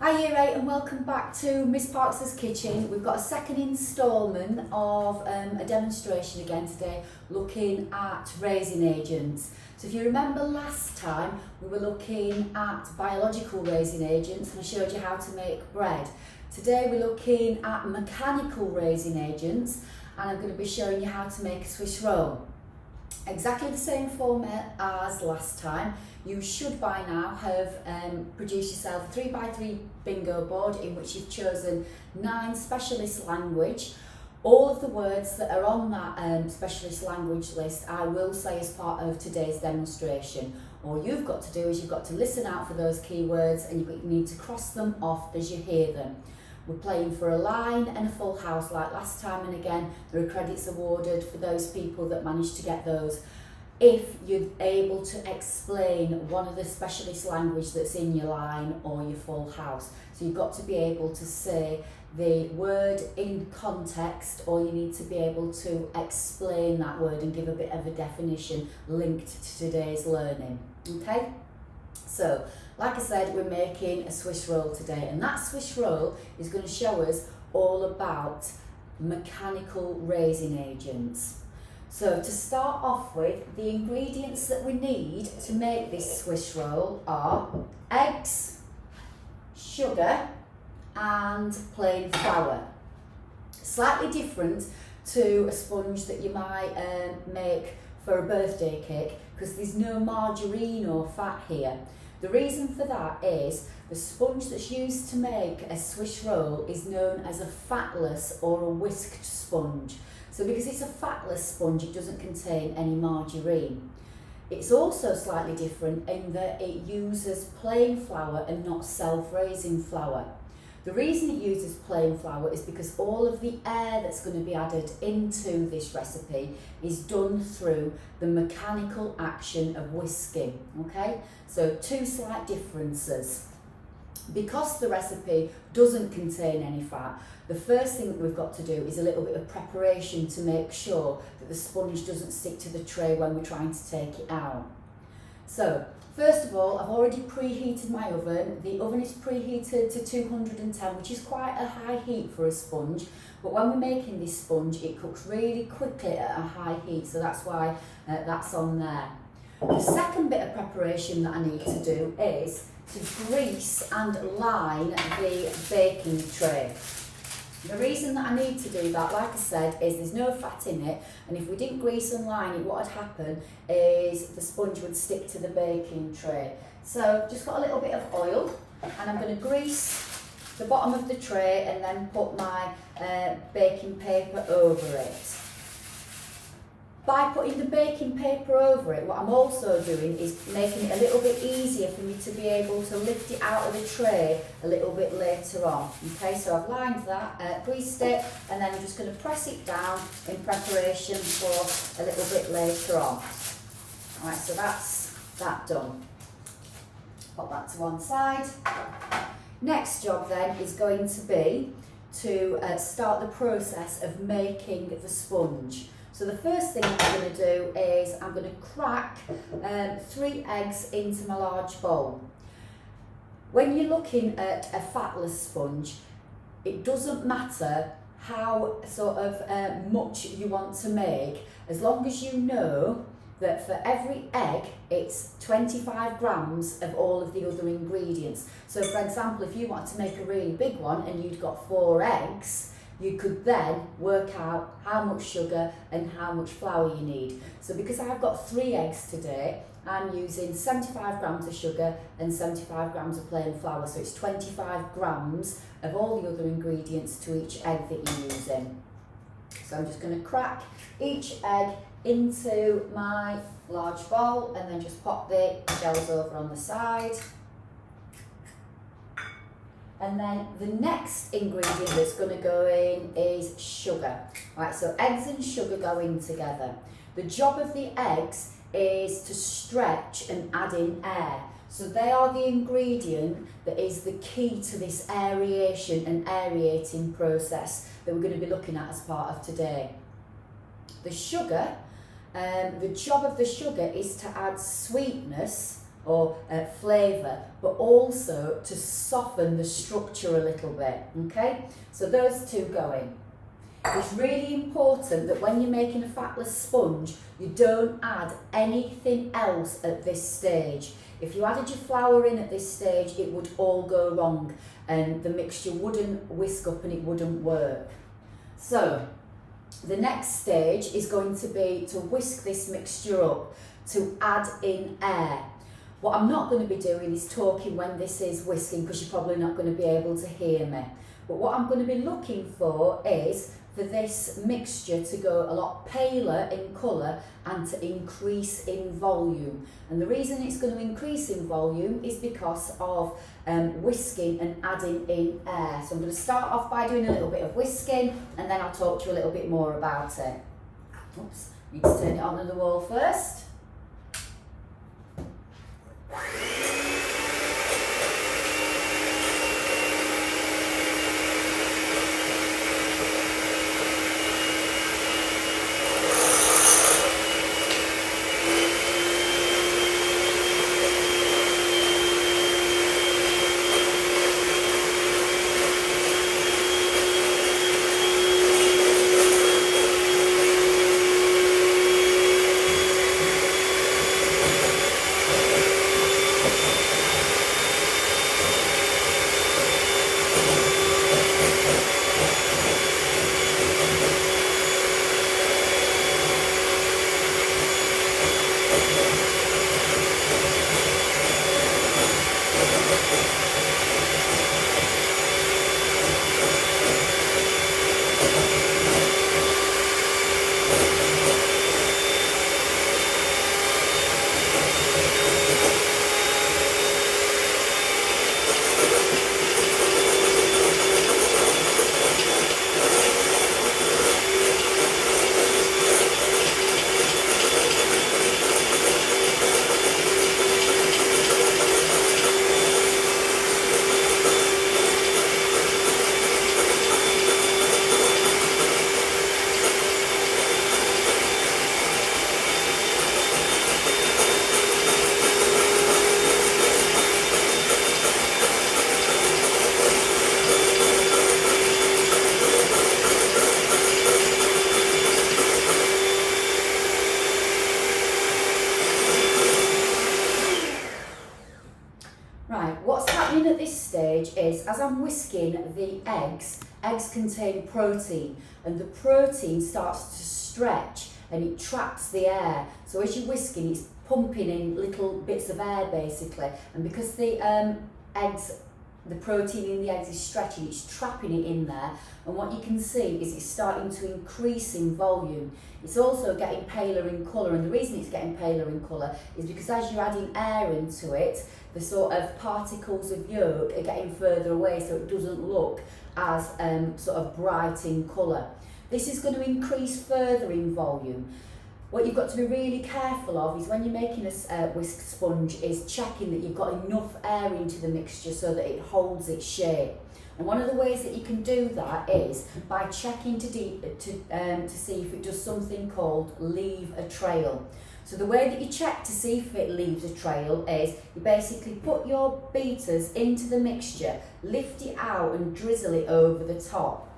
Hi Year 8 and welcome back to Miss Parks' Kitchen. We've got a second instalment of a demonstration again today looking at raising agents. So if you remember last time we were looking at biological raising agents and I showed you how to make bread. Today we're looking at mechanical raising agents and I'm going to be showing you how to make a Swiss roll. Exactly the same format as last time. You should by now have produced yourself a 3x3 bingo board in which you've chosen 9 specialist language. All of the words that are on that specialist language list I will say as part of today's demonstration. All you've got to do is you've got to listen out for those keywords and you need to cross them off as you hear them. We're playing for a line and a full house like last time, and again there are credits awarded for those people that manage to get those if you're able to explain one of the specialist language that's in your line or your full house. So you've got to be able to say the word in context, or you need to be able to explain that word and give a bit of a definition linked to today's learning. Okay? So, like I said, we're making a Swiss roll today, and that Swiss roll is going to show us all about mechanical raising agents. So to start off with, the ingredients that we need to make this Swiss roll are eggs, sugar and plain flour. Slightly different to a sponge that you might make for a birthday cake because there's no margarine or fat here. The reason for that is the sponge that's used to make a Swiss roll is known as a fatless or a whisked sponge. So because it's a fatless sponge, it doesn't contain any margarine. It's also slightly different in that it uses plain flour and not self-raising flour. The reason it uses plain flour is because all of the air that's going to be added into this recipe is done through the mechanical action of whisking. Okay, so 2 slight differences. Because the recipe doesn't contain any fat, the first thing that we've got to do is a little bit of preparation to make sure that the sponge doesn't stick to the tray when we're trying to take it out. So, first of all, I've already preheated my oven. The oven is preheated to 210, which is quite a high heat for a sponge, but when we're making this sponge, it cooks really quickly at a high heat, so that's why that's on there. The second bit of preparation that I need to do is to grease and line the baking tray. The reason that I need to do that, like I said, is there's no fat in it, and if we didn't grease and line it, what would happen is the sponge would stick to the baking tray. So just got a little bit of oil, and I'm going to grease the bottom of the tray and then put my baking paper over it. By putting the baking paper over it, what I'm also doing is making it a little bit easier for me to be able to lift it out of the tray a little bit later on. Okay, so I've lined that, greased it, and then I'm just going to press it down in preparation for a little bit later on. Alright, so that's that done. Put that to one side. Next job then is going to be to start the process of making the sponge. So the first thing I'm going to do is I'm going to crack 3 eggs into my large bowl. When you're looking at a fatless sponge, it doesn't matter how sort of much you want to make, as long as you know that for every egg it's 25 grams of all of the other ingredients. So for example, if you want to make a really big one and you'd got 4 eggs, you could then work out how much sugar and how much flour you need. So because I've got 3 eggs today, I'm using 75 grams of sugar and 75 grams of plain flour. So it's 25 grams of all the other ingredients to each egg that you're using. So I'm just going to crack each egg into my large bowl and then just pop the shells over on the side. And then the next ingredient that's going to go in is sugar. Right, so eggs and sugar go in together. The job of the eggs is to stretch and add in air. So they are the ingredient that is the key to this aeration and aerating process that we're going to be looking at as part of today. The sugar, the job of the sugar is to add sweetness or flavour, but also to soften the structure a little bit, okay? So those two go in. It's really important that when you're making a fatless sponge, you don't add anything else at this stage. If you added your flour in at this stage, it would all go wrong and the mixture wouldn't whisk up and it wouldn't work. So the next stage is going to be to whisk this mixture up, to add in air. What I'm not going to be doing is talking when this is whisking, because you're probably not going to be able to hear me. But what I'm going to be looking for is for this mixture to go a lot paler in colour and to increase in volume. And the reason it's going to increase in volume is because of whisking and adding in air. So I'm going to start off by doing a little bit of whisking and then I'll talk to you a little bit more about it. Oops, need to turn it on the wall first. Right, what's happening at this stage is, as I'm whisking the eggs contain protein, and the protein starts to stretch and it traps the air. So as you're whisking, it's pumping in little bits of air basically, and because the protein in the eggs is stretching, it's trapping it in there, and what you can see is it's starting to increase in volume. It's also getting paler in colour, and the reason it's getting paler in colour is because as you're adding air into it, the sort of particles of yolk are getting further away, so it doesn't look as sort of bright in colour. This is going to increase further in volume. What you've got to be really careful of is when you're making a whisk sponge is checking that you've got enough air into the mixture so that it holds its shape. And one of the ways that you can do that is by checking to see if it does something called leave a trail. So the way that you check to see if it leaves a trail is you basically put your beaters into the mixture, lift it out and drizzle it over the top.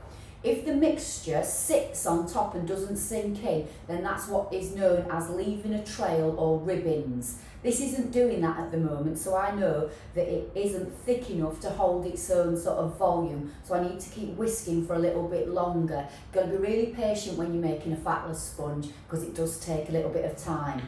If the mixture sits on top and doesn't sink in, then that's what is known as leaving a trail or ribbons. This isn't doing that at the moment, so I know that it isn't thick enough to hold its own sort of volume, so I need to keep whisking for a little bit longer. You've got to be really patient when you're making a fatless sponge because it does take a little bit of time.